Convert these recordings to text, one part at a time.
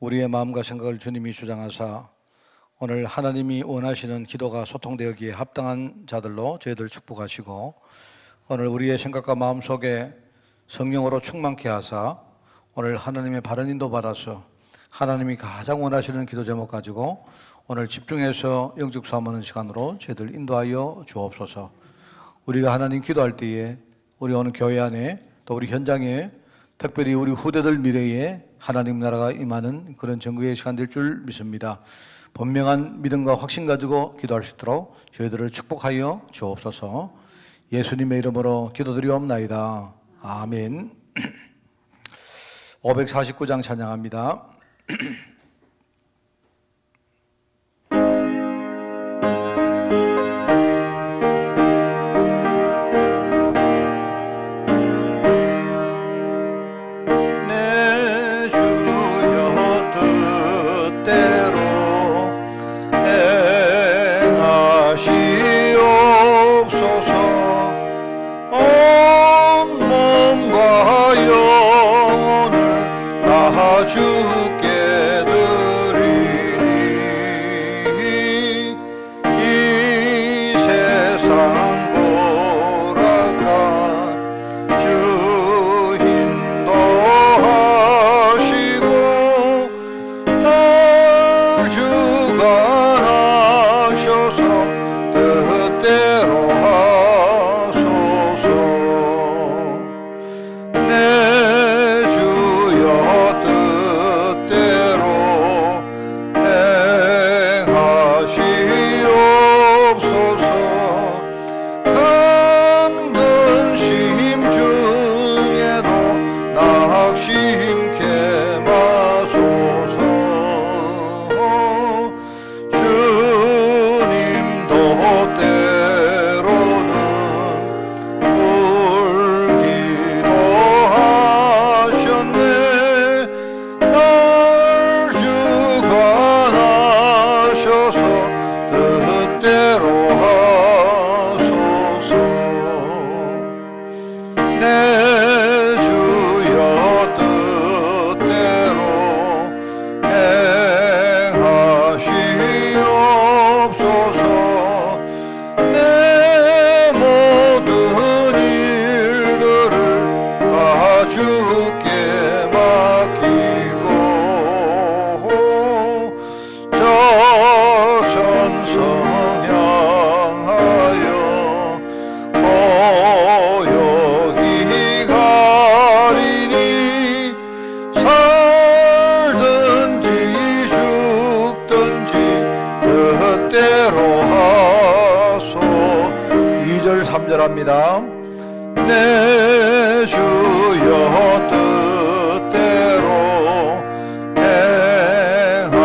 우리의 마음과 생각을 주님이 주장하사 오늘 하나님이 원하시는 기도가 소통되기에 합당한 자들로 저희들 축복하시고, 오늘 우리의 생각과 마음 속에 성령으로 충만케 하사 오늘 하나님의 바른 인도 받아서 하나님이 가장 원하시는 기도 제목 가지고 오늘 집중해서 영적 싸움하는 시간으로 저희들 인도하여 주옵소서. 우리가 하나님 기도할 때에 우리 오늘 교회 안에 또 우리 현장에 특별히 우리 후대들 미래에 하나님 나라가 임하는 그런 정거의 시간 될 줄 믿습니다. 분명한 믿음과 확신 가지고 기도할 수 있도록 저희들을 축복하여 주옵소서. 예수님의 이름으로 기도드리옵나이다. 아멘. 549장 찬양합니다. 합니다. 내 주여 뜻대로 행하시옵소서.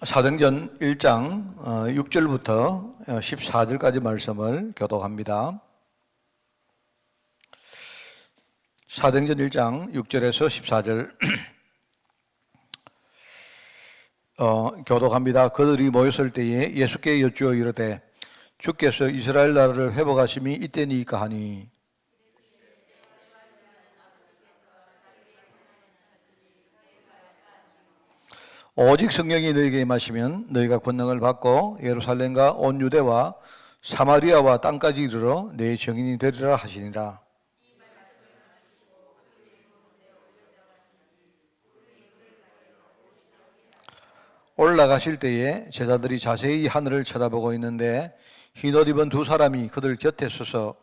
사도행전 1장 6절부터 14절까지 말씀을 교독합니다. 사도행전 1장 6절에서 14절 교독합니다. 그들이 모였을 때에 예수께 여쭈어 이르되 주께서 이스라엘 나라를 회복하심이 이때니까 하니 오직 성령이 너희에게 임하시면 너희가 권능을 받고 예루살렘과 온 유대와 사마리아와 땅까지 이르러 내 증인이 되리라 하시니라. 올라가실 때에 제자들이 자세히 하늘을 쳐다보고 있는데 흰옷 입은 두 사람이 그들 곁에 서서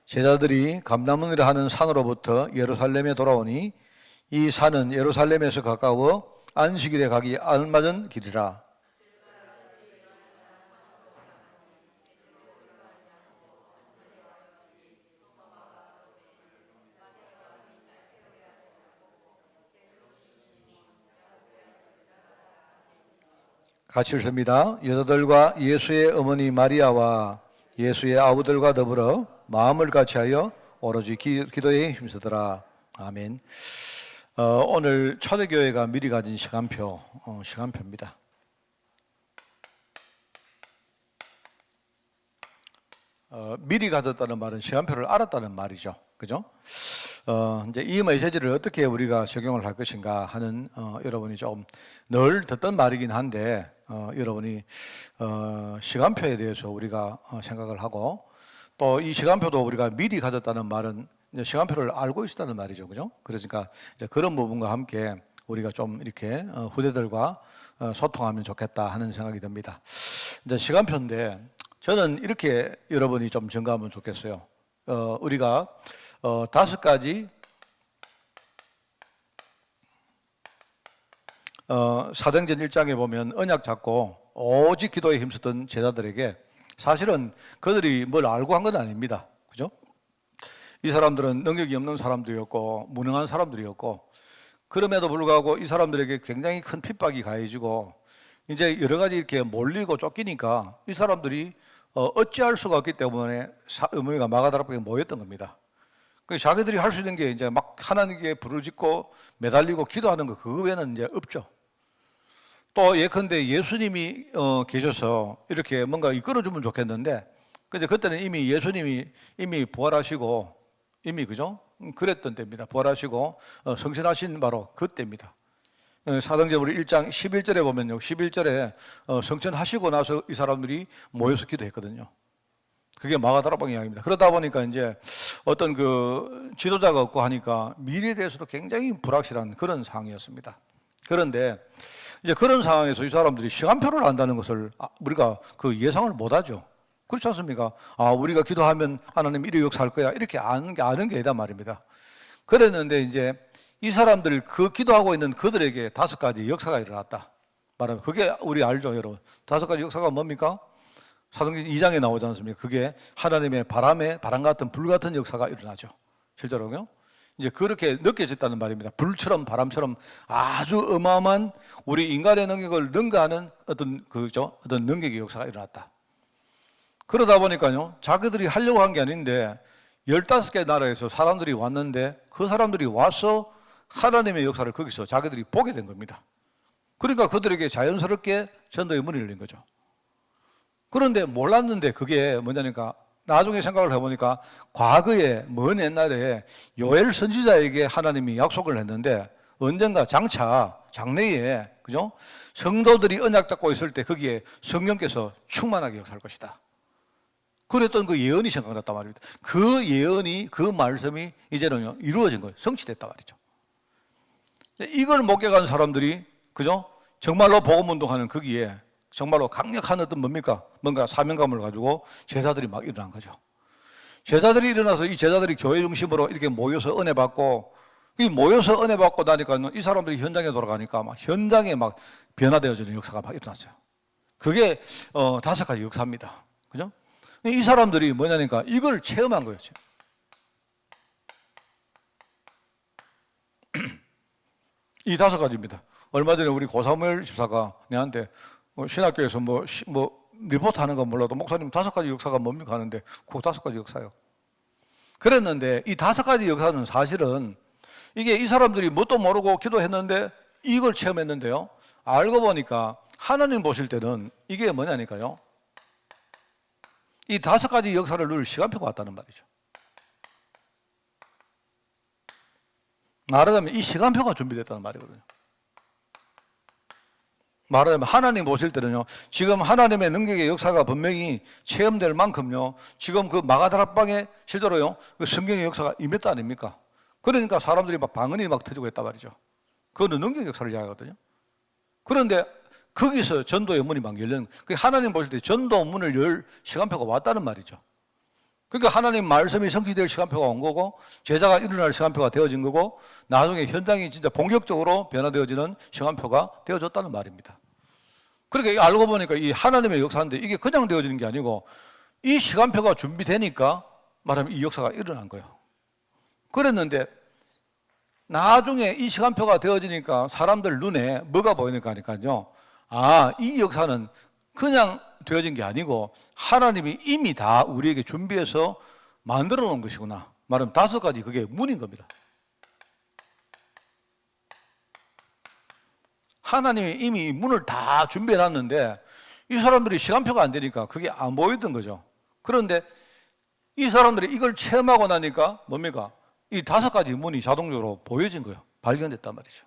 제자들이 감람원이라 하는 산으로부터 예루살렘에 돌아오니 이 산은 예루살렘에서 가까워 안식일에 가기 알맞은 길이라. 같이 읽습니다. 여자들과 예수의 어머니 마리아와 예수의 아우들과 더불어 마음을 같이하여 오로지 기도에 힘쓰더라. 아멘. 오늘 초대교회가 미리 가진 시간표입니다. 미리 가졌다는 말은 시간표를 알았다는 말이죠. 그죠? 이제 이 메시지를 어떻게 우리가 적용을 할 것인가 하는 여러분이 좀 늘 듣던 말이긴 한데 여러분이 시간표에 대해서 우리가 생각을 하고 또 이 시간표도 우리가 미리 가졌다는 말은 이제 시간표를 알고 있었다는 말이죠. 그죠? 그러니까 이제 그런 부분과 함께 우리가 좀 이렇게 후대들과 소통하면 좋겠다 하는 생각이 듭니다. 이제 시간표인데 저는 이렇게 여러분이 좀 점검하면 좋겠어요. 우리가 5가지 사도행전 1장에 보면 언약 잡고 오직 기도에 힘썼던 제자들에게 사실은 그들이 뭘 알고 한 건 아닙니다. 그죠? 이 사람들은 능력이 없는 사람들이었고 무능한 사람들이었고 그럼에도 불구하고 이 사람들에게 굉장히 큰 핍박이 가해지고 이제 여러 가지 이렇게 몰리고 쫓기니까 이 사람들이 어찌할 수가 없기 때문에 어머니가 마가다락방에 모였던 겁니다. 그 자기들이 할 수 있는 게 이제 막 하나님께 부르짖고 매달리고 기도하는 거 그거 외에는 이제 없죠. 또 예컨대 예수님이 계셔서 이렇게 뭔가 이끌어주면 좋겠는데 근데 그때는 이미 예수님이 이미 부활하시고 이미 그죠? 그랬던 때입니다. 부활하시고 성신하신 바로 그때입니다. 사도행전 우리 1장 11절에 보면요. 11절에 성천하시고 나서 이 사람들이 모여서 기도했거든요. 그게 마가다락방 이야기입니다. 그러다 보니까 이제 어떤 그 지도자가 없고 하니까 미래에 대해서도 굉장히 불확실한 그런 상황이었습니다. 그런데 이제 그런 상황에서 이 사람들이 시간표를 안다는 것을 우리가 그 예상을 못 하죠. 그렇지 않습니까? 우리가 기도하면 하나님 이리 역사할 거야. 이렇게 아는 게 아니단 말입니다. 그랬는데 이제 이 사람들 그 기도하고 있는 그들에게 5가지 역사가 일어났다. 말하면 그게 우리 알죠, 여러분. 5가지 역사가 뭡니까? 사도행전 2장에 나오지 않습니까? 그게 하나님의 바람 같은 불 같은 역사가 일어나죠. 실제로요. 이제 그렇게 느껴졌다는 말입니다. 불처럼 바람처럼 아주 어마어마한 우리 인간의 능력을 능가하는 어떤 능력의 역사가 일어났다. 그러다 보니까요, 자기들이 하려고 한 게 아닌데 15개 나라에서 사람들이 왔는데 그 사람들이 와서 하나님의 역사를 거기서 자기들이 보게 된 겁니다. 그러니까 그들에게 자연스럽게 전도의 문이 열린 거죠. 그런데 몰랐는데 그게 뭐냐니까 나중에 생각을 해보니까 과거에 먼 옛날에 요엘 선지자에게 하나님이 약속을 했는데 언젠가 장래에 그죠? 성도들이 언약 잡고 있을 때 거기에 성령께서 충만하게 역사할 것이다. 그랬던 그 예언이 생각났단 말입니다. 그 예언이 그 말씀이 이제는요 이루어진 거예요. 성취됐단 말이죠. 이걸 목격한 사람들이 그죠? 정말로 복음 운동하는 거기에 정말로 강력한 어떤 뭔가 사명감을 가지고 제자들이 막 일어난 거죠. 제자들이 일어나서 이 제자들이 교회 중심으로 이렇게 모여서 은혜 받고 모여서 은혜 받고 나니까 이 사람들이 현장에 돌아가니까 막 현장에 막 변화되어지는 역사가 막 일어났어요. 그게 5가지 역사입니다. 그죠? 이 사람들이 뭐냐니까 이걸 체험한 거예요. 이 5가지입니다. 얼마 전에 우리 고사무엘 집사가 내한테 신학교에서 리포트 하는 건 몰라도 목사님 5가지 역사가 뭡니까 하는데 그 5가지 역사요. 그랬는데 이 5가지 역사는 사실은 이게 이 사람들이 뭣도 모르고 기도했는데 이걸 체험했는데요. 알고 보니까 하나님 보실 때는 이게 뭐냐니까요. 이 5가지 역사를 누릴 시간표가 왔다는 말이죠. 말하자면 이 시간표가 준비됐다는 말이거든요. 말하자면 하나님 보실 때는요, 지금 하나님의 능력의 역사가 분명히 체험될 만큼요, 지금 그 마가다락방에 실제로요, 그 성경의 역사가 임했다 아닙니까? 그러니까 사람들이 막 방언이 막 터지고 했단 말이죠. 그거는 능력의 역사를 이야기하거든요. 그런데 거기서 전도의 문이 막 열리는, 하나님 보실 때 전도 문을 열 시간표가 왔다는 말이죠. 그러니까 하나님 말씀이 성취될 시간표가 온 거고, 제자가 일어날 시간표가 되어진 거고, 나중에 현장이 진짜 본격적으로 변화되어지는 시간표가 되어졌다는 말입니다. 그러니까 알고 보니까 이 하나님의 역사인데 이게 그냥 되어지는 게 아니고 이 시간표가 준비되니까 말하면 이 역사가 일어난 거예요. 그랬는데 나중에 이 시간표가 되어지니까 사람들 눈에 뭐가 보이니까 하니까요. 아, 이 역사는 그냥 되어진 게 아니고 하나님이 이미 다 우리에게 준비해서 만들어 놓은 것이구나. 말하면 5가지 그게 문인 겁니다. 하나님이 이미 문을 다 준비해 놨는데 이 사람들이 시간표가 안 되니까 그게 안 보이던 거죠. 그런데 이 사람들이 이걸 체험하고 나니까 뭡니까? 이 5가지 문이 자동적으로 보여진 거예요. 발견됐단 말이죠.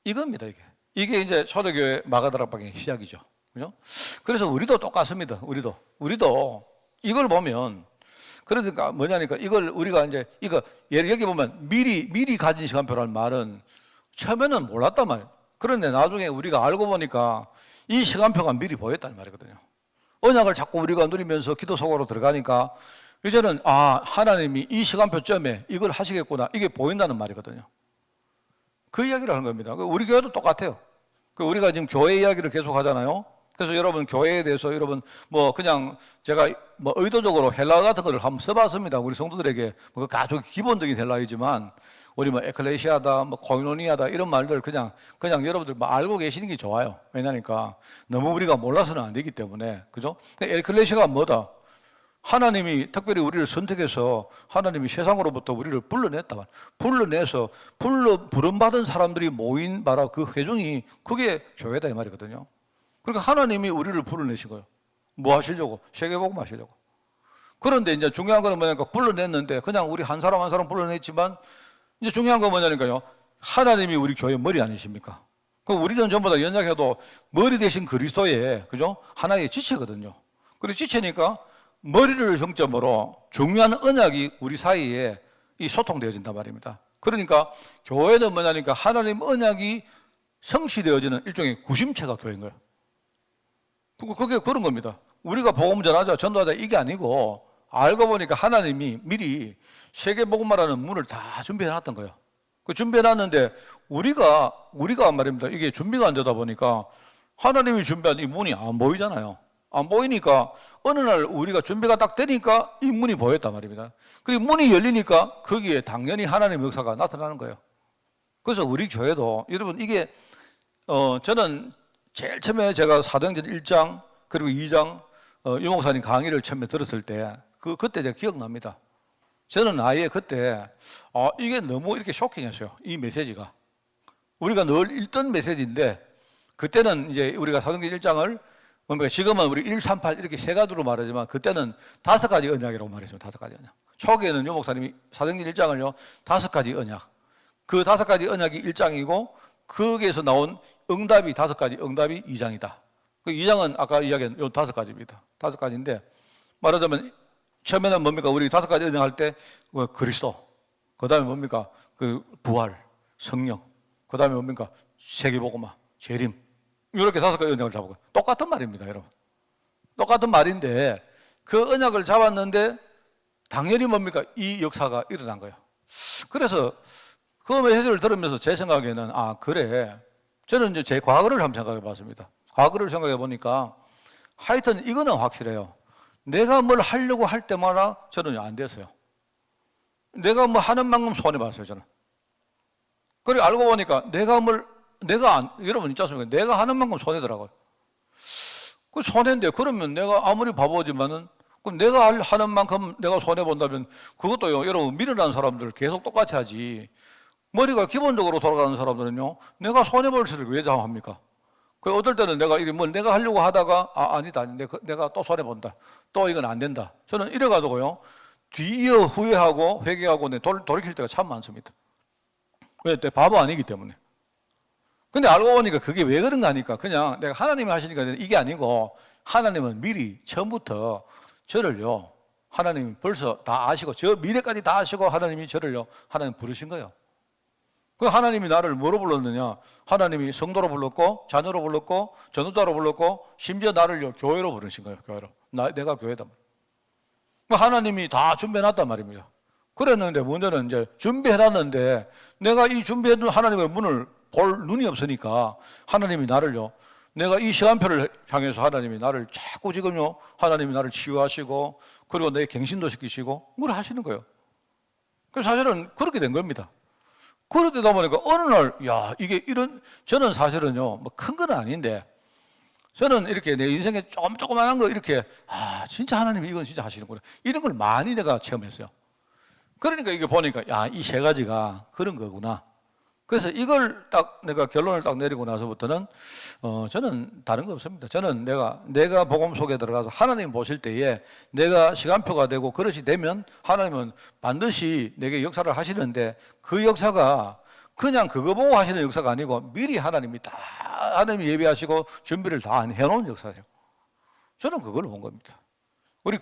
이겁니다, 이게. 이게 이제 초대교회 마가다락방의 시작이죠. 그죠? 그래서 우리도 똑같습니다. 우리도 이걸 보면, 그러니까 뭐냐니까 이걸 우리가 이제 이거 여기 보면 미리 가진 시간표라는 말은 처음에는 몰랐단 말이에요. 그런데 나중에 우리가 알고 보니까 이 시간표가 미리 보였다는 말이거든요. 언약을 자꾸 우리가 누리면서 기도 속으로 들어가니까 이제는 아, 하나님이 이 시간표점에 이걸 하시겠구나, 이게 보인다는 말이거든요. 그 이야기를 하는 겁니다. 우리 교회도 똑같아요. 우리가 지금 교회 이야기를 계속 하잖아요. 그래서 여러분 교회에 대해서 여러분 뭐 그냥 제가 뭐 의도적으로 헬라어 같은 거를 한번 써봤습니다. 우리 성도들에게 뭐 아주 기본적인 헬라어이지만 우리 뭐 에클레시아다, 뭐 코이노니아다 이런 말들 그냥 여러분들 뭐 알고 계시는 게 좋아요. 왜냐니까 너무 우리가 몰라서는 안 되기 때문에, 그죠? 에클레시아가 뭐다? 하나님이 특별히 우리를 선택해서 하나님이 세상으로부터 우리를 불러냈다. 불러내서 부름받은 사람들이 모인 바로 그 회중이 그게 교회다 이 말이거든요. 그러니까 하나님이 우리를 불러내신 거예요. 뭐 하시려고? 세계복음 하시려고. 그런데 이제 중요한 건 뭐냐니까 불러냈는데 그냥 우리 한 사람 한 사람 불러냈지만 이제 중요한 건 뭐냐니까요. 하나님이 우리 교회 머리 아니십니까? 그럼 우리는 전부 다 연약해도 머리 대신 그리스도의, 그죠? 하나의 지체거든요. 그리고 지체니까 머리를 정점으로 중요한 언약이 우리 사이에 이 소통되어진단 말입니다. 그러니까 교회는 뭐냐니까 하나님 언약이 성취되어지는 일종의 구심체가 교회인 거예요. 그게 그런 겁니다. 우리가 복음 전하자, 전도하자 이게 아니고 알고 보니까 하나님이 미리 세계 복음화라는 문을 다 준비해 놨던 거예요. 그 준비해 놨는데 우리가 말입니다. 이게 준비가 안 되다 보니까 하나님이 준비한 이 문이 안 보이잖아요. 안 보이니까 어느 날 우리가 준비가 딱 되니까 이 문이 보였단 말입니다. 그리고 문이 열리니까 거기에 당연히 하나님의 역사가 나타나는 거예요. 그래서 우리 교회도 여러분 이게 저는 제일 처음에 제가 사도행전 1장 그리고 2장 유 목사님 강의를 처음에 들었을 때 그때 제가 기억납니다. 저는 아예 그때 이게 너무 이렇게 쇼킹했어요. 이 메시지가 우리가 늘 읽던 메시지인데 그때는 이제 우리가 사도행전 1장을 지금은 우리 138 이렇게 세 가지로 말하지만 그때는 5가지 언약이라고 말했습니다. 5가지 언약. 초기에는 유 목사님이 사도행전 1장을요 5가지 언약. 그 5가지 언약이 1장이고 거기에서 나온 응답이 5가지 응답이 2장이다. 그 2장은 아까 이야기한 요 5가지입니다. 5가지인데 말하자면 처음에는 뭡니까? 우리 5가지 언약 할 때 그리스도. 그다음에 뭡니까? 그 부활, 성령. 그다음에 뭡니까? 세계복음화, 재림. 이렇게 5가지 언약을 잡고 똑같은 말입니다, 여러분. 똑같은 말인데 그 언약을 잡았는데 당연히 뭡니까? 이 역사가 일어난 거예요. 그래서 그 메시지를 들으면서 제 생각에는 그래. 저는 이제 제 과거를 한번 생각해 봤습니다. 과거를 생각해 보니까 하여튼 이거는 확실해요. 내가 뭘 하려고 할 때마다 저는 안 됐어요. 내가 뭐 하는 만큼 손해 봤어요, 저는. 그리고 알고 보니까 내가 뭘 여러분 있지 않습니까? 내가 하는 만큼 손해더라고요. 그 손해인데, 그러면 내가 아무리 바보지만은, 그럼 내가 하는 만큼 내가 손해본다면, 그것도요, 여러분, 미련한 사람들 계속 똑같이 하지. 머리가 기본적으로 돌아가는 사람들은요, 내가 손해볼 것을 왜 합니까? 그 어떨 때는 내가 이게 뭐 내가 하려고 하다가, 아니다. 내가 또 손해본다. 또 이건 안 된다. 저는 이래가지고요, 뒤이어 후회하고 회개하고 돌이킬 때가 참 많습니다. 왜? 내 바보 아니기 때문에. 근데 알고 보니까 그게 왜 그런가 하니까 그냥 내가 하나님이 하시니까 이게 아니고, 하나님은 미리 처음부터 저를요, 하나님이 벌써 다 아시고, 저 미래까지 다 아시고 하나님이 저를요, 하나님 부르신 거예요. 그 하나님이 나를 뭐로 불렀느냐? 하나님이 성도로 불렀고, 자녀로 불렀고, 전도자로 불렀고, 심지어 나를요, 교회로 부르신 거예요. 교회로. 내가 교회다. 하나님이 다 준비해놨단 말입니다. 그랬는데 문제는 이제 준비해놨는데, 내가 이 준비해둔 하나님의 문을 볼 눈이 없으니까 하나님이 나를요, 내가 이 시간표를 향해서 하나님이 나를 자꾸 지금요, 하나님이 나를 치유하시고, 그리고 내 갱신도 시키시고 뭘 하시는 거예요. 그래서 사실은 그렇게 된 겁니다. 그렇게 되다 보니까 어느 날, 이게 저는 사실은요, 뭐 큰 건 아닌데, 저는 이렇게 내 인생에 조그만한 거 이렇게, 진짜 하나님이 이건 진짜 하시는구나, 이런 걸 많이 내가 체험했어요. 그러니까 이게 보니까, 이 세 가지가 그런 거구나. 그래서 이걸 딱 내가 결론을 딱 내리고 나서부터는, 저는 다른 거 없습니다. 저는 내가 복음 속에 들어가서 하나님 보실 때에 내가 시간표가 되고 그릇이 되면 하나님은 반드시 내게 역사를 하시는데, 그 역사가 그냥 그거 보고 하시는 역사가 아니고 미리 하나님이 예비하시고 준비를 다 해놓은 역사예요. 저는 그걸 본 겁니다.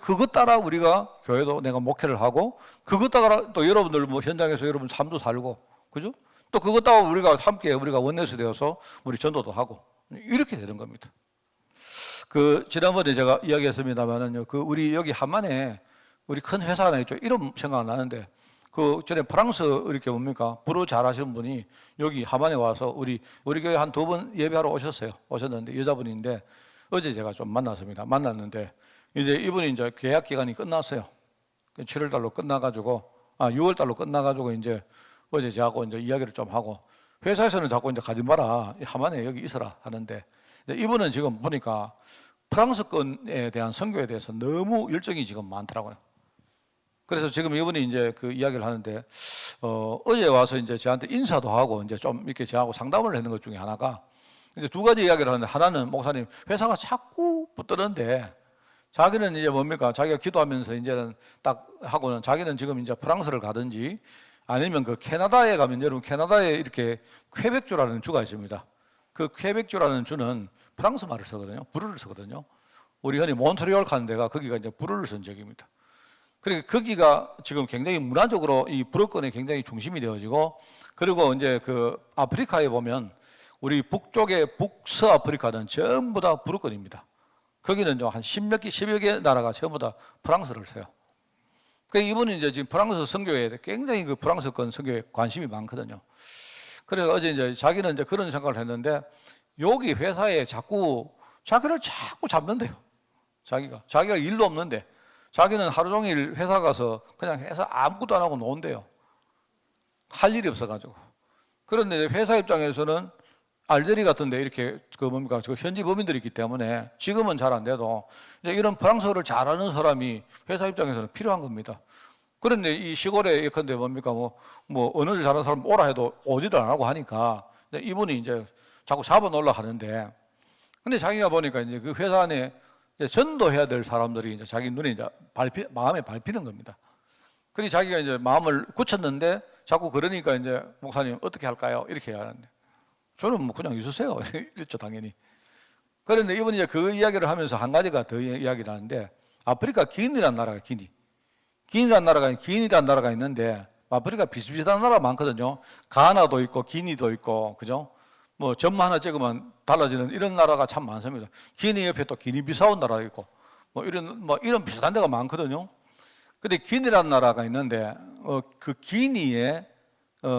그것 따라 우리가 교회도 내가 목회를 하고, 그것 따라 또 여러분들 뭐 현장에서 여러분 삶도 살고, 그죠? 또 그것 따라 우리가 함께 우리가 원내스 되어서 우리 전도도 하고, 이렇게 되는 겁니다. 지난번에 제가 이야기했습니다만은요, 우리 여기 한만에 우리 큰 회사 하나 있죠. 이름 생각나는데, 전에 프랑스 이렇게 불어 잘하시는 분이 여기 하만에 와서 우리 교회 한 2번 예배하러 오셨는데, 여자분인데, 어제 제가 좀 만났는데, 이제 이분이 이제 계약 기간이 끝났어요. 7월 달로 끝나가지고, 6월 달로 끝나가지고, 이제 어제 저하고 이제 이야기를 좀 하고, 회사에서는 자꾸 이제 가지 마라, 하만에 여기 있어라 하는데, 이분은 지금 보니까 프랑스권에 대한 선교에 대해서 너무 열정이 지금 많더라고요. 그래서 지금 이분이 이제 그 이야기를 하는데, 어제 와서 이제 저한테 인사도 하고, 이제 좀 이렇게 저하고 상담을 하는 것 중에 하나가, 이제 2가지 이야기를 하는데, 하나는 목사님, 회사가 자꾸 붙드는데, 자기는 이제 자기가 기도하면서 이제는 딱 하고는, 자기는 지금 이제 프랑스를 가든지, 아니면 캐나다에 가면, 여러분 캐나다에 이렇게 퀘벡주라는 주가 있습니다. 그 퀘벡주라는 주는 프랑스 말을 쓰거든요. 불어를 쓰거든요. 우리 흔히 몬트리올 가는 데가 거기가 이제 불어를 쓴 지역입니다. 그러니까 거기가 지금 굉장히 문화적으로 이 불어권의 굉장히 중심이 되어지고, 그리고 이제 아프리카에 보면 우리 북쪽의 북서아프리카는 전부 다 불어권입니다. 거기는 한 10여 개 나라가 전부 다 프랑스를 써요. 그러니까 이분은 이제 지금 프랑스 선교에 굉장히 프랑스권 선교에 관심이 많거든요. 그래서 어제 이제 자기는 이제 그런 생각을 했는데, 여기 회사에 자기를 자꾸 잡는데요. 자기가 일도 없는데, 자기는 하루 종일 회사 가서 그냥 회사 아무것도 안 하고 논대요. 할 일이 없어가지고. 그런데 회사 입장에서는 알제리 같은데 이렇게 현지 법인들이 있기 때문에 지금은 잘 안 돼도 이제 이런 프랑스어를 잘하는 사람이 회사 입장에서는 필요한 겁니다. 그런데 이 시골에 예컨대 뭐 언어를 잘하는 사람 오라 해도 오지도 안 하고 하니까 이분이 이제 자꾸 잡아놓으려 하는데, 근데 자기가 보니까 이제 그 회사 안에 이제 전도해야 될 사람들이 이제 자기 눈에 이제 마음에 밟히는 겁니다. 그러니 자기가 이제 마음을 굳혔는데, 자꾸 그러니까 이제 목사님 어떻게 할까요? 이렇게 하는데, 저는 그냥 있으세요. 이랬죠, 당연히. 그런데 이분이 이제 그 이야기를 하면서 한 가지가 더 이야기를 하는데, 아프리카 기니라는 나라가 기니라는 나라가 있는데, 아프리카 비슷비슷한 나라가 많거든요. 가나도 있고, 기니도 있고, 그죠? 뭐 점 하나 찍으면 달라지는 이런 나라가 참 많습니다. 기니 옆에 또 기니비사우 나라가 있고, 이런 비슷한 데가 많거든요. 근데 기니라는 나라가 있는데, 그 기니에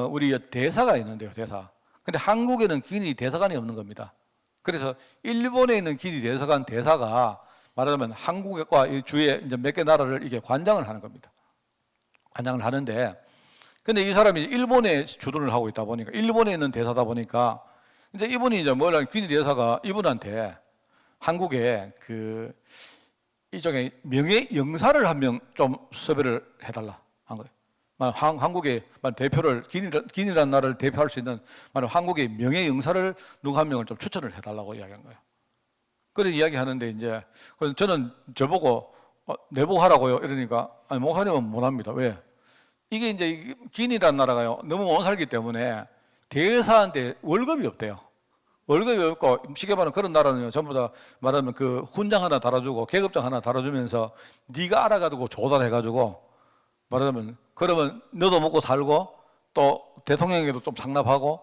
우리 대사가 있는데요, 대사. 근데 한국에는 기니 대사관이 없는 겁니다. 그래서 일본에 있는 기니 대사가 말하자면 한국과 이 주위에 이제 몇 개 나라를 이게 관장을 하는 겁니다. 관장을 하는데, 근데 이 사람이 일본에 주둔을 하고 있다 보니까, 일본에 있는 대사다 보니까 이제 이분이 이제 뭐라 귀니 대사가 이분한테 한국에 그 이쪽에 명예 영사를 한 명 좀 섭외를 해달라 한 거예요. 한국의 대표를 기니라는 나라를 대표할 수 있는 한국의 명예 영사를 누구 한 명을 좀 추천을 해달라고 이야기한 거예요. 그래 이야기하는데 이제 저는 저보고 내보고 하라고요 이러니까 아니 목사님은 못합니다. 왜? 이게 이제 기니라는 나라가요 너무 못 살기 때문에 대사한테 월급이 없대요. 월급이 없고 쉽게 말하면 그런 나라는요 전부 다 말하면 그 훈장 하나 달아주고 계급장 하나 달아주면서 네가 알아가지고 조달해가지고 말하자면 그러면 너도 먹고 살고 또 대통령에게도 좀 상납하고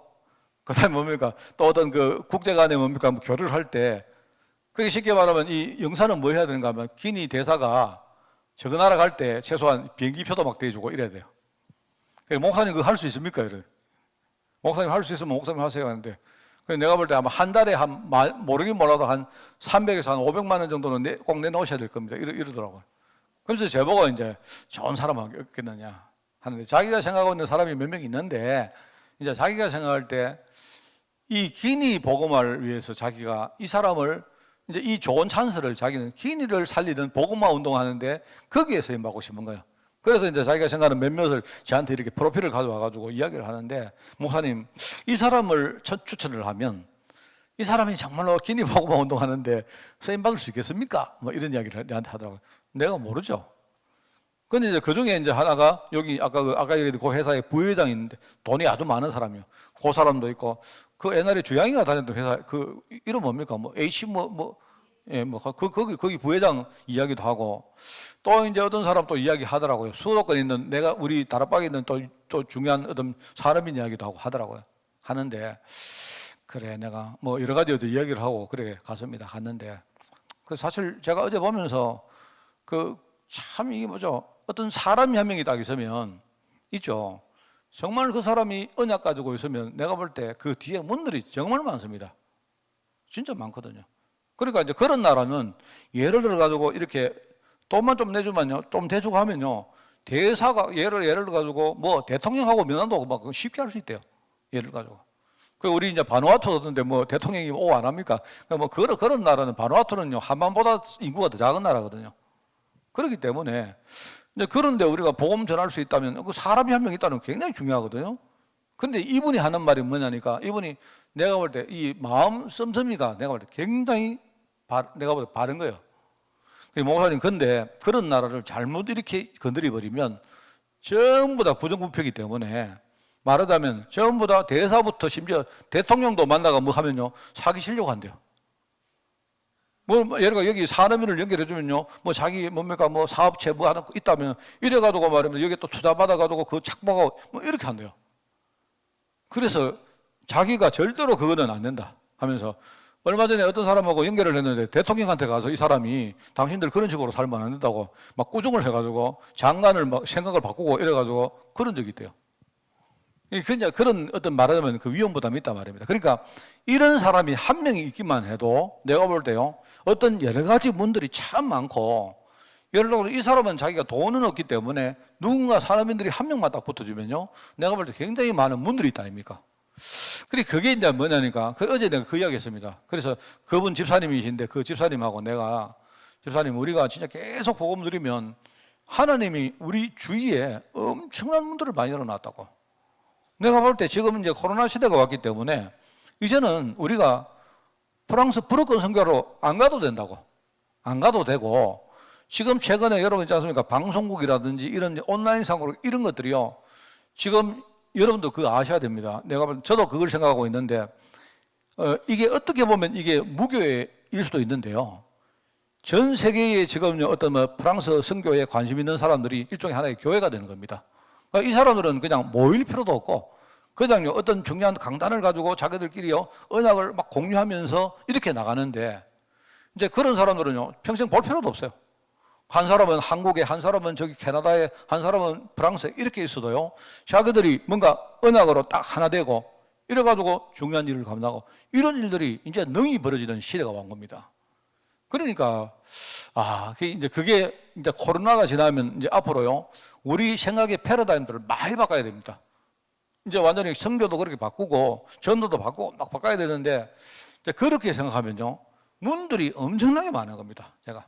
그다음에 뭡니까 또 어떤 그 국제 간에 뭡니까 뭐 교류를 할 때 그게 쉽게 말하면 이 영사는 뭐 해야 되는가 하면 기니 대사가 저 나라 갈 때 최소한 비행기표도 막 대주고 이래야 돼요. 목사님 그거 할 수 있습니까? 이래. 목사님 할 수 있으면 목사님 하세요 하는데 내가 볼 때 아마 한 달에 모르긴 몰라도 한 300에서 한 500만 원 정도는 꼭 내놓으셔야 될 겁니다. 이러더라고요. 그래서 제보가 이제 좋은 사람 없겠느냐 하는데 자기가 생각하고 있는 사람이 몇 명 있는데 이제 자기가 생각할 때 이 기니 복음화를 위해서 자기가 이 사람을 이제 이 좋은 찬스를 자기는 기니를 살리는 복음화 운동하는데 거기에 쓰임받고 싶은 거예요. 그래서 이제 자기가 생각하는 몇몇을 저한테 이렇게 프로필을 가져와가지고 이야기를 하는데 목사님 이 사람을 추천을 하면 이 사람이 정말로 기니 복음화 운동하는데 쓰임받을 수 있겠습니까? 뭐 이런 이야기를 저한테 하더라고요. 내가 모르죠. 근데 이제 그 중에 이제 하나가 여기 아까 얘기했던 그 회사의 부회장이 있는데 돈이 아주 많은 사람이요. 그 사람도 있고 그 옛날에 주양이가 다녔던 회사 그 이름 뭡니까? 뭐 H 거기 부회장 이야기도 하고 또 이제 어떤 사람 또 이야기 하더라고요. 수도권에 있는 내가 우리 다락방에 있는 또 중요한 어떤 사람인 이야기도 하고 하더라고요. 하는데 그래 내가 뭐 여러 가지 이야기를 하고 그래 갔습니다. 갔는데 그 사실 제가 어제 보면서 그 참 이게 뭐죠? 어떤 사람이 한 명이 딱 있으면 있죠. 정말 그 사람이 언약 가지고 있으면 내가 볼 때 그 뒤에 문들이 정말 많습니다. 진짜 많거든요. 그러니까 이제 그런 나라는 예를 들어 가지고 이렇게 돈만 좀 내주면요, 좀 대주고 하면요, 대사가 예를 들어 가지고 뭐 대통령하고 면담도 막 쉽게 할 수 있대요. 예를 가지고. 그 우리 이제 바누아투 오던데 뭐 대통령이 오 안 합니까? 뭐 그런 나라는 바누아투는요 한반보다 인구가 더 작은 나라거든요. 그렇기 때문에 이제 그런데 우리가 복음 전할 수 있다면 그 사람이 한 명 있다는 게 굉장히 중요하거든요. 근데 이분이 하는 말이 뭐냐니까 이분이 내가 볼 때 이 마음 씀씀이가 내가 볼 때 굉장히 내가 볼 때 바른 거예요. 목사님 근데 그런 나라를 잘못 이렇게 건드려 버리면 전부 다 부정부패이기 때문에 말하자면 전부 다 대사부터 심지어 대통령도 만나가 뭐 하면요 사기치려고 한대요. 뭐 예를 들어 여기 산업인을 연결해 주면요 뭐 자기 뭡니까 뭐 사업체 뭐 하나 있다면 이래 가지고 말하면 여기 또 투자 받아 가지고 그 착보하고 뭐 이렇게 한대요. 그래서 자기가 절대로 그거는 안 된다 하면서 얼마 전에 어떤 사람하고 연결을 했는데 대통령한테 가서 이 사람이 당신들 그런 식으로 살면 안 된다고 막 꾸중을 해가지고 장관을 막 생각을 바꾸고 이래가지고 그런 적이 있대요. 그냥 그런 어떤 말하자면 그 위험부담이 있단 말입니다. 그러니까 이런 사람이 한 명이 있기만 해도 내가 볼 때요 어떤 여러 가지 문들이 참 많고 예를 들어 이 사람은 자기가 돈은 없기 때문에 누군가 산업인들이 한 명만 딱 붙어주면요 내가 볼 때 굉장히 많은 문들이 있다 아닙니까? 그게 이제 뭐냐니까 어제 내가 그 이야기 했습니다. 그래서 그분 집사님이신데 그 집사님하고 내가 집사님 우리가 진짜 계속 복음 드리면 하나님이 우리 주위에 엄청난 문들을 많이 열어놨다고. 내가 볼 때 지금 이제 코로나 시대가 왔기 때문에 이제는 우리가 프랑스 브루큰 선교로 안 가도 된다고. 안 가도 되고 지금 최근에 여러분 있지 않습니까? 방송국이라든지 이런 온라인상으로 이런 것들이요. 지금 여러분도 그거 아셔야 됩니다. 저도 그걸 생각하고 있는데 이게 어떻게 보면 이게 무교일 수도 있는데요. 전 세계에 지금 어떤 프랑스 선교에 관심 있는 사람들이 일종의 하나의 교회가 되는 겁니다. 그러니까 이 사람들은 그냥 모일 필요도 없고 그냥 어떤 중요한 강단을 가지고 자기들끼리요 언약을 막 공유하면서 이렇게 나가는데 이제 그런 사람들은요 평생 볼 필요도 없어요. 한 사람은 한국에, 한 사람은 저기 캐나다에, 한 사람은 프랑스에 이렇게 있어도요 자기들이 뭔가 언약으로 딱 하나 되고 이래가지고 중요한 일을 감당하고 이런 일들이 이제 능히 벌어지는 시대가 온 겁니다. 그러니까 그게 이제 코로나가 지나면 이제 앞으로요 우리 생각의 패러다임들을 많이 바꿔야 됩니다. 이제 완전히 성교도 그렇게 바꾸고 전도도 바꾸고 막 바꿔야 되는데 이제 그렇게 생각하면요 문들이 엄청나게 많은 겁니다. 제가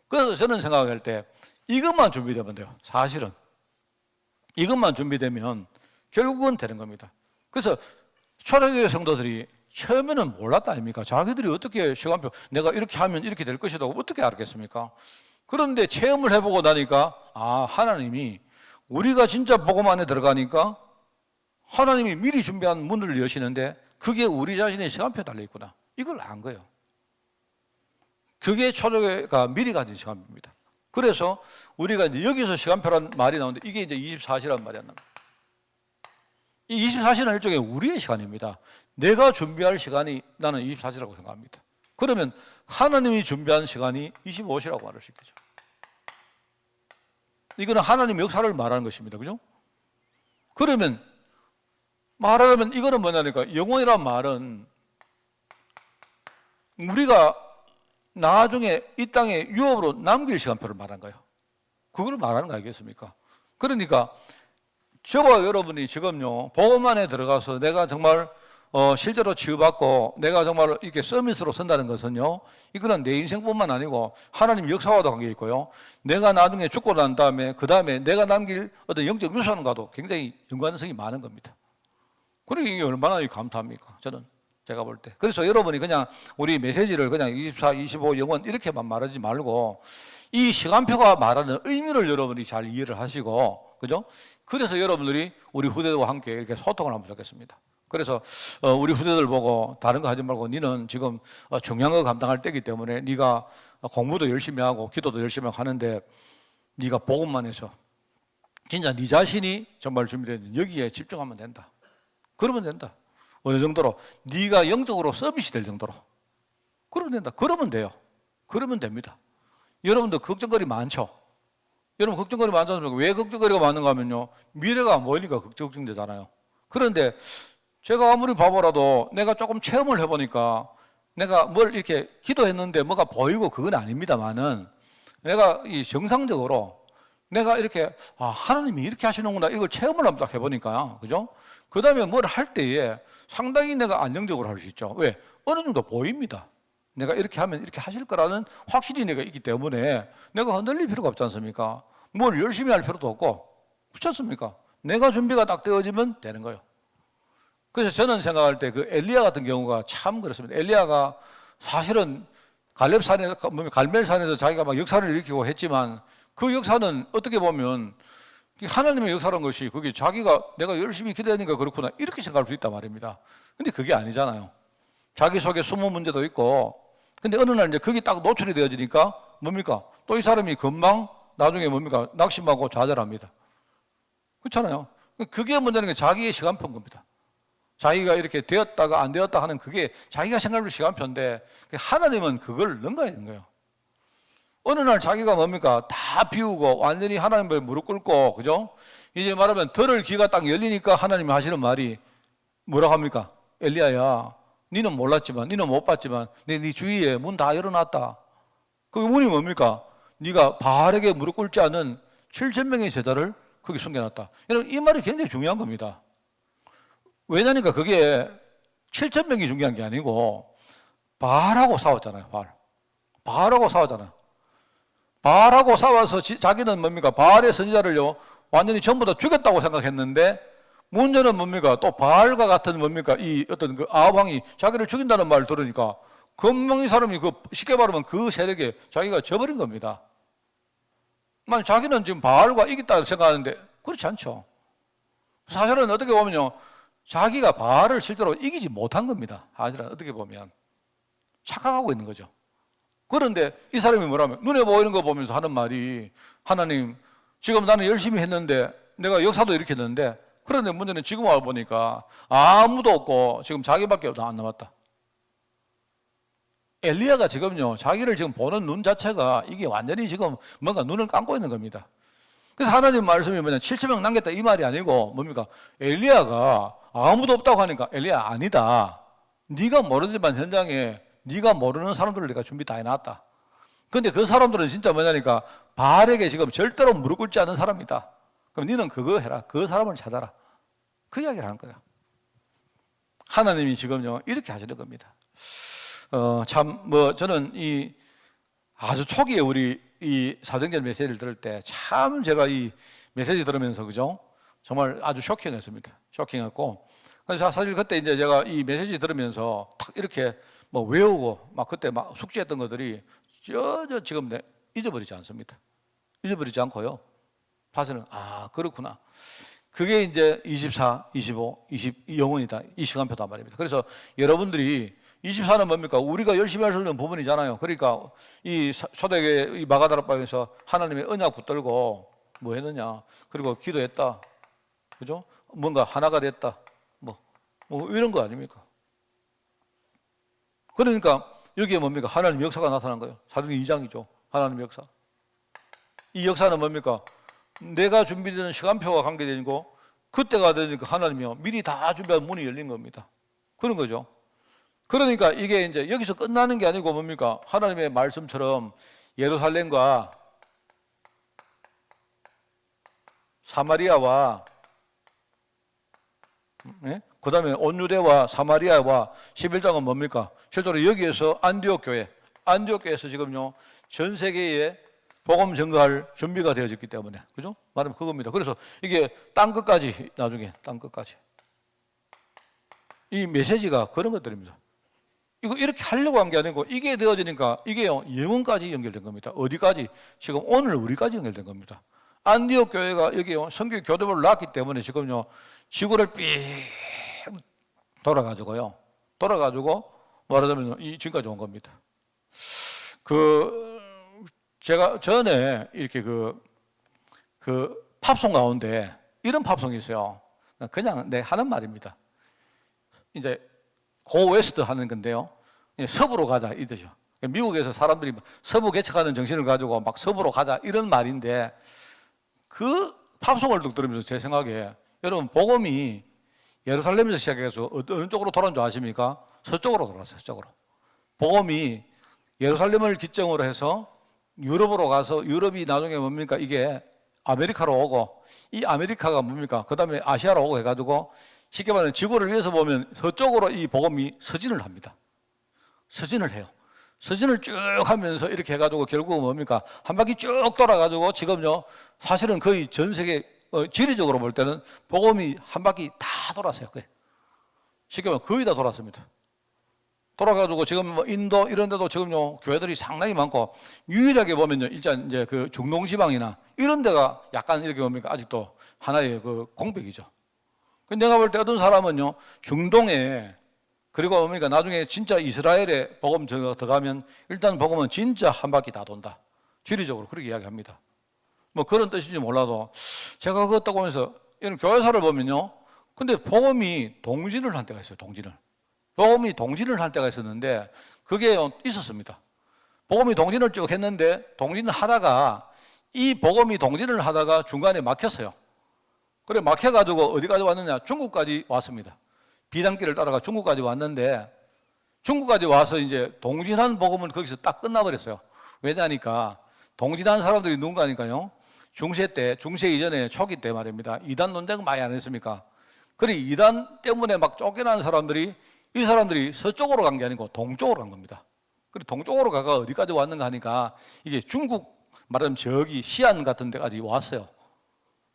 그래서 저는 생각할 때 이것만 준비되면 돼요. 사실은 이것만 준비되면 결국은 되는 겁니다. 그래서 초대교회 성도들이 처음에는 몰랐다 아닙니까? 자기들이 어떻게 시간표 내가 이렇게 하면 이렇게 될 것이다 어떻게 알았겠습니까? 그런데 체험을 해보고 나니까 아 하나님이 우리가 진짜 복음 안에 들어가니까 하나님이 미리 준비한 문을 여시는데 그게 우리 자신의 시간표에 달려있구나. 이걸 안 거예요. 그게 초대교회가 미리 가진 시간표입니다. 그래서 우리가 이제 여기서 시간표란 말이 나오는데 이게 이제 24시란 말이 안 나옵니다. 이 24시는 일종의 우리의 시간입니다. 내가 준비할 시간이 나는 24시라고 생각합니다. 그러면 하나님이 준비한 시간이 25시라고 말할 수 있겠죠. 이거는 하나님의 역사를 말하는 것입니다. 그죠? 그러면 말하자면 이거는 뭐냐니까 영원이란 말은 우리가 나중에 이 땅에 유업으로 남길 시간표를 말한 거예요. 그걸 말하는 거 아니겠습니까? 그러니까 저와 여러분이 지금요 복음 안에 들어가서 내가 정말 실제로 치유받고 내가 정말 이렇게 서밋으로 선다는 것은요 이거는 내 인생뿐만 아니고 하나님 역사와도 관계 있고요 내가 나중에 죽고 난 다음에 그 다음에 내가 남길 어떤 영적 유산과도 굉장히 연관성이 많은 겁니다. 그러니까 이게 얼마나 감사합니까? 저는 제가 볼 때. 그래서 여러분이 그냥 우리 메시지를 그냥 24, 25 영원 이렇게만 말하지 말고 이 시간표가 말하는 의미를 여러분이 잘 이해를 하시고 그죠? 그래서 여러분들이 우리 후대들과 함께 이렇게 소통을 하면 좋겠습니다. 그래서 우리 후대들 보고 다른 거 하지 말고 니는 지금 중요한 거 감당할 때이기 때문에 네가 공부도 열심히 하고 기도도 열심히 하고 하는데 네가 복음만 해서 진짜 네 자신이 정말 준비된 여기에 집중하면 된다. 그러면 된다. 어느 정도로 네가 영적으로 서밋이 될 정도로 그러면 된다. 그러면 돼요. 그러면 됩니다. 여러분도 걱정거리 많죠? 여러분 걱정거리 많잖아요. 왜 걱정거리가 많은가 하면요 미래가 안 보이니까 걱정되잖아요. 그런데 제가 아무리 바보라도 내가 조금 체험을 해보니까 내가 뭘 이렇게 기도했는데 뭐가 보이고 그건 아닙니다만은 내가 이 정상적으로 내가 이렇게 하나님이 이렇게 하시는구나 이걸 체험을 한번 딱 해보니까 그죠? 그 다음에 뭘 할 때에 상당히 내가 안정적으로 할 수 있죠. 왜? 어느 정도 보입니다. 내가 이렇게 하면 이렇게 하실 거라는 확신이 내가 있기 때문에 내가 흔들릴 필요가 없지 않습니까? 뭘 열심히 할 필요도 없고 그렇지 않습니까? 내가 준비가 딱 되어지면 되는 거예요. 그래서 저는 생각할 때 그 엘리야 같은 경우가 참 그렇습니다. 엘리야가 사실은 갈멜산에서 자기가 막 역사를 일으키고 했지만 그 역사는 어떻게 보면 하나님의 역사라는 것이 그게 자기가 내가 열심히 기도하니까 그렇구나 이렇게 생각할 수 있단 말입니다. 근데 그게 아니잖아요. 자기 속에 숨은 문제도 있고 근데 어느 날 이제 그게 딱 노출이 되어지니까 뭡니까? 또 이 사람이 금방 나중에 뭡니까? 낙심하고 좌절합니다. 그렇잖아요. 그게 문제는 게 자기의 시간표인 겁니다. 자기가 이렇게 되었다가 안 되었다 하는 그게 자기가 생각할 시간표인데 하나님은 그걸 능가해야 되는 거예요. 어느 날 자기가 뭡니까? 다 비우고 완전히 하나님 앞에 무릎 꿇고 그죠? 이제 말하면 들을 귀가 딱 열리니까 하나님이 하시는 말이 뭐라고 합니까? 엘리야야 니는 몰랐지만 니는 못 봤지만 네 주위에 문 다 열어놨다. 그 문이 뭡니까? 네가 바알에게 무릎 꿇지 않은 7,000명의 제자를 거기 숨겨놨다. 여러분 이 말이 굉장히 중요한 겁니다. 왜냐니까 그게 7,000명이 중요한 게 아니고 바알하고 싸웠잖아요. 바알하고 싸웠잖아요. 바알하고 싸워서 자기는 뭡니까? 바알의 선지자를요 완전히 전부 다 죽였다고 생각했는데 문제는 뭡니까? 또 바알과 같은 뭡니까? 이 어떤 그 아합왕이 자기를 죽인다는 말을 들으니까 금방 이 사람이 그 쉽게 말하면 그 세력에 자기가 져버린 겁니다. 만약 자기는 지금 바알과 이겼다고 생각하는데 그렇지 않죠. 사실은 어떻게 보면요 자기가 바알을 실제로 이기지 못한 겁니다. 사실은 어떻게 보면 착각하고 있는 거죠. 그런데 이 사람이 뭐라면 눈에 보이는 거 보면서 하는 말이 하나님 지금 나는 열심히 했는데 내가 역사도 이렇게 했는데 그런데 문제는 지금 와보니까 아무도 없고 지금 자기밖에 안 남았다. 엘리야가 지금요 자기를 지금 보는 눈 자체가 이게 완전히 지금 뭔가 눈을 감고 있는 겁니다. 그래서 하나님 말씀이 뭐냐 7,000명 남겼다 이 말이 아니고 뭡니까? 엘리야가 아무도 없다고 하니까 엘리야 아니다. 네가 모르지만 현장에 네가 모르는 사람들을 내가 준비 다 해놨다. 그런데 그 사람들은 진짜 뭐냐니까 바알에게 지금 절대로 무릎 꿇지 않는 사람이다. 그럼 너는 그거 해라. 그 사람을 찾아라. 그 이야기를 하는 거예요. 하나님이 지금요 이렇게 하시는 겁니다. 저는 이 아주 초기에 우리 이 사도행전 메시지를 들을 때 참 제가 이 메시지 들으면서 그죠? 정말 아주 쇼킹했습니다. 쇼킹했고, 그래서 사실 그때 이제 제가 이 메시지 들으면서 탁 이렇게 뭐 외우고 막 그때 막 숙지했던 것들이 전혀 지금 잊어버리지 않습니다. 잊어버리지 않고요. 사실은 그렇구나. 그게 이제 24, 25, 20 영혼이다. 이 시간표단 말입니다. 그래서 여러분들이 24는 뭡니까? 우리가 열심히 할 수 있는 부분이잖아요. 그러니까 이 초대교회 이 마가다락방에서 하나님의 언약 붙들고 뭐 했느냐? 그리고 기도했다. 그죠? 뭔가 하나가 됐다. 뭐 이런 거 아닙니까? 그러니까 여기에 뭡니까? 하나님 역사가 나타난 거예요. 사도행전 2장이죠. 하나님 역사. 이 역사는 뭡니까? 내가 준비되는 시간표와 관계되고 그때가 되니까 하나님이요 미리 다 준비한 문이 열린 겁니다. 그런 거죠. 그러니까 이게 이제 여기서 끝나는 게 아니고 뭡니까? 하나님의 말씀처럼 예루살렘과 사마리아와 그 다음에 온유대와 사마리아와 11장은 뭡니까? 실제로 여기에서 안디옥 교회에서 지금요 전 세계에 복음 전가할 준비가 되어졌기 때문에, 그죠? 말하면 그겁니다. 그래서 이게 땅 끝까지, 나중에 땅 끝까지. 이 메시지가 그런 것들입니다. 이거 이렇게 하려고 한 게 아니고 이게 되어지니까 이게요 영혼까지 연결된 겁니다. 어디까지? 지금 오늘 우리까지 연결된 겁니다. 안디옥 교회가 여기요 성교 교도부를 놨기 때문에 지금요 지구를 삐 돌아가지고 말하자면 이 지금까지 온 겁니다. 제가 전에 이렇게 그 팝송 가운데 이런 팝송이 있어요. 그냥 내 하는 말입니다. 이제 고 웨스트 하는 건데요. 서부로 가자 이 뜻이요. 미국에서 사람들이 서부 개척하는 정신을 가지고 막 서부로 가자 이런 말인데 그 팝송을 들으면서 제 생각에 여러분 복음이 예루살렘에서 시작해서 어느 쪽으로 돌아온 줄 아십니까? 서쪽으로 돌아왔어요. 서쪽으로. 복음이 예루살렘을 기점으로 해서 유럽으로 가서 유럽이 나중에 뭡니까? 이게 아메리카로 오고 이 아메리카가 뭡니까? 그 다음에 아시아로 오고 해가지고 쉽게 말하면 지구를 위해서 보면 서쪽으로 이 복음이 서진을 합니다. 서진을 해요. 서진을 쭉 하면서 이렇게 해가지고 결국은 뭡니까? 한 바퀴 쭉 돌아가지고 지금요 사실은 거의 전 세계 지리적으로 볼 때는 복음이 한 바퀴 다 돌았어요. 쉽게 말하면 거의 다 돌았습니다. 돌아가지고 지금 뭐 인도 이런 데도 지금요 교회들이 상당히 많고 유일하게 보면요 일단 이제 그 중동지방이나 이런 데가 약간 이렇게 뭡니까 아직도 하나의 그 공백이죠. 내가 볼 때 어떤 사람은요 중동에 그리고 뭡니까 나중에 진짜 이스라엘에 복음 들어가면 일단 복음은 진짜 한 바퀴 다 돈다. 지리적으로 그렇게 이야기합니다. 뭐 그런 뜻인지 몰라도 제가 그거 딱 보면서 이런 교회사를 보면요 근데 복음이 동진을 한 때가 있어요. 복음이 동진을 할 때가 있었는데 그게 있었습니다. 복음이 동진을 쭉 했는데 동진을 하다가 이 복음이 동진을 하다가 중간에 막혔어요. 그래 막혀가지고 어디까지 왔느냐? 중국까지 왔습니다. 비단길을 따라가 중국까지 왔는데 중국까지 와서 이제 동진한 복음은 거기서 딱 끝나버렸어요. 왜냐니까 동진한 사람들이 누군가니까요. 중세 이전에 초기 때 말입니다. 이단 논쟁 많이 안 했습니까? 그래 이단 때문에 막 쫓겨난 사람들이 이 사람들이 서쪽으로 간 게 아니고 동쪽으로 간 겁니다. 그리고 동쪽으로 가가 어디까지 왔는가 하니까 이게 중국 말하면 저기 시안 같은 데까지 왔어요.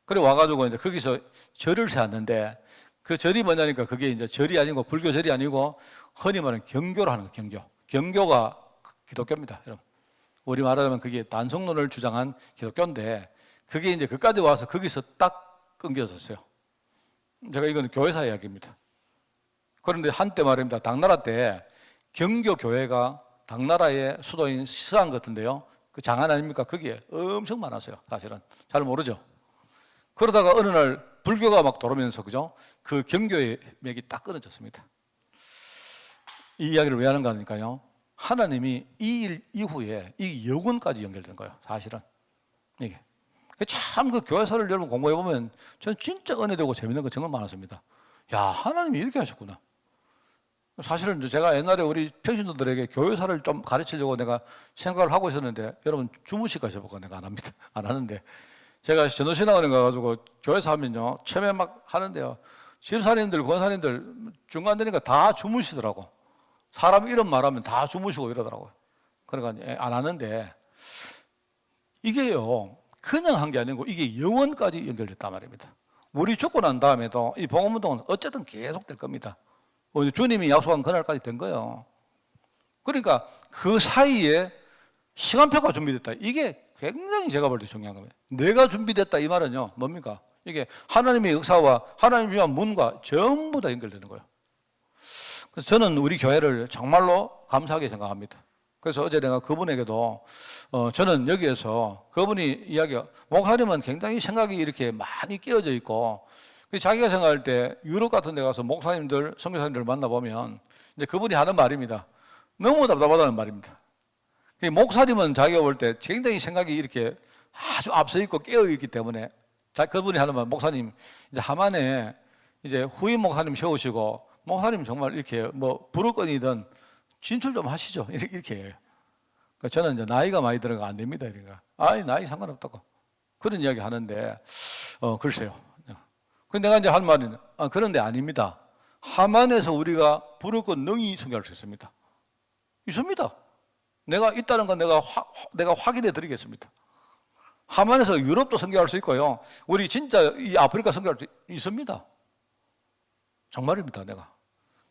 그래 와가지고 이제 거기서 절을 세웠는데 그 절이 뭐냐니까 그게 이제 절이 아니고 불교 절이 아니고 흔히 말하는 경교를 하는 거예요. 경교가 기독교입니다. 여러분. 우리 말하자면 그게 단성론을 주장한 기독교인데 그게 이제 그까지 와서 거기서 딱 끊겨졌어요. 제가 이건 교회사 이야기입니다. 그런데 한때 말입니다. 당나라 때 경교 교회가 당나라의 수도인 시상 같은데요. 그 장안 아닙니까? 거기에 엄청 많았어요. 사실은 잘 모르죠. 그러다가 어느 날 불교가 막 돌아오면서 그죠? 그 경교의 맥이 딱 끊어졌습니다. 이 이야기를 왜 하는가 하니까요. 하나님이 이 일 이후에 이 영혼까지 연결된 거예요. 사실은 이게 참 그 교회사를 여러분 공부해 보면 저는 진짜 은혜되고 재밌는 거 정말 많았습니다. 야 하나님이 이렇게 하셨구나. 사실은 제가 옛날에 우리 평신도들에게 교회사를 좀 가르치려고 내가 생각을 하고 있었는데 여러분 주무시까 해볼까 내가 안 합니다. 안 하는데 제가 전도신학원에 가가지고 교회사 하면요 처음에 막 하는데요 집사님들, 권사님들 중간 되니까 다 주무시더라고. 사람 이름 말하면 다 주무시고 이러더라고요. 그러니까 안 하는데, 이게요, 그냥 한 게 아니고 이게 영원까지 연결됐단 말입니다. 우리 죽고 난 다음에도 이 복음운동은 어쨌든 계속 될 겁니다. 주님이 약속한 그날까지 된 거예요. 그러니까 그 사이에 시간표가 준비됐다. 이게 굉장히 제가 볼 때 중요한 겁니다. 내가 준비됐다 이 말은요, 뭡니까? 이게 하나님의 역사와 하나님의 위한 문과 전부 다 연결되는 거예요. 그래서 저는 우리 교회를 정말로 감사하게 생각합니다. 그래서 어제 내가 그분에게도 저는 여기에서 그분이 이야기가, 목사님은 굉장히 생각이 이렇게 많이 끼어져 있고, 자기가 생각할 때 유럽 같은 데 가서 목사님들, 선교사님들 만나보면 이제 그분이 하는 말입니다. 너무 답답하다는 말입니다. 목사님은 자기가 볼 때 굉장히 생각이 이렇게 아주 앞서 있고 깨어 있기 때문에 그분이 하는 말, 목사님 이제 하만에 이제 후임 목사님 세우시고 목사님 정말 이렇게 뭐 부르건이든 진출 좀 하시죠. 이렇게 해요. 그러니까 저는 이제 나이가 많이 들어가 안 됩니다. 그러니까 아니 나이 상관없다고 그런 이야기 하는데 글쎄요. 근데 내가 이제 할 말은 그런데 아닙니다. 하만에서 우리가 부르건 능히 선교할 수 있습니다. 있습니다. 내가 있다는 건 내가 확인해 드리겠습니다. 하만에서 유럽도 선교할 수 있고요. 우리 진짜 이 아프리카 선교할 수 있습니다. 정말입니다, 내가.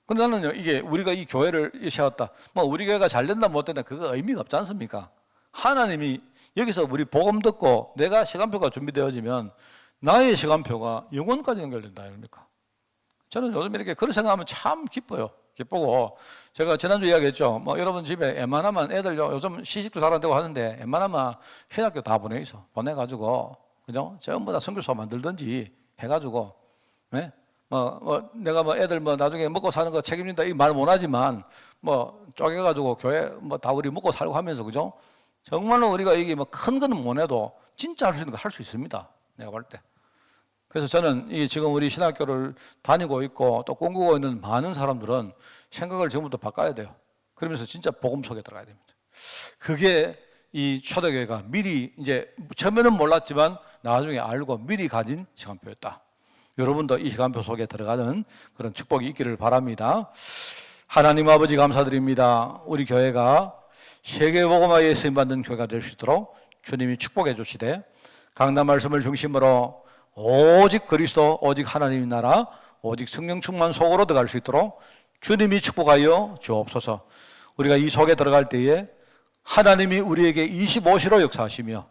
근데 나는요, 이게 우리가 이 교회를 세웠다. 뭐 우리 교회가 잘 된다 못 된다 그거 의미가 없지 않습니까? 하나님이 여기서 우리 복음 듣고 내가 시간표가 준비되어지면 나의 시간표가 영원까지 연결된다 아닙니까? 저는 요즘 이렇게 그런 생각하면 참 기뻐요. 기쁘고 제가 지난주 이야기했죠. 뭐 여러분 집에 웬만하면 애들 요즘 시집도 잘 안 되고 하는데 웬만하면 신학교 다 보내가지고 그죠? 전부 다 선교사 만들든지 해가지고 네? 내가 애들 나중에 먹고 사는 거 책임진다 이 말 못하지만 쪼개가지고 교회 다 우리 먹고 살고 하면서 그죠? 정말로 우리가 이게 큰 거는 못 해도 진짜 할 수 있는 거 할 수 있습니다. 내가 볼 때. 그래서 저는 지금 우리 신학교를 다니고 있고 또 꿈꾸고 있는 많은 사람들은 생각을 전부터 바꿔야 돼요. 그러면서 진짜 복음 속에 들어가야 됩니다. 그게 이 초대교회가 미리 이제 처음에는 몰랐지만 나중에 알고 미리 가진 시간표였다. 여러분도 이 시간표 속에 들어가는 그런 축복이 있기를 바랍니다. 하나님 아버지 감사드립니다. 우리 교회가 세계복음화에 쓰임받는 교회가 될 수 있도록 주님이 축복해 주시되 강단 말씀을 중심으로 오직 그리스도, 오직 하나님의 나라, 오직 성령 충만 속으로 들어갈 수 있도록 주님이 축복하여 주옵소서. 우리가 이 속에 들어갈 때에 하나님이 우리에게 25시로 역사하시며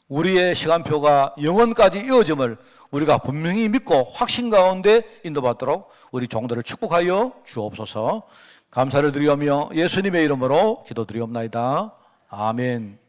우리의 시간표가 영원까지 이어짐을 우리가 분명히 믿고 확신 가운데 인도받도록 우리 종들을 축복하여 주옵소서. 감사를 드리오며 예수님의 이름으로 기도드리옵나이다. 아멘.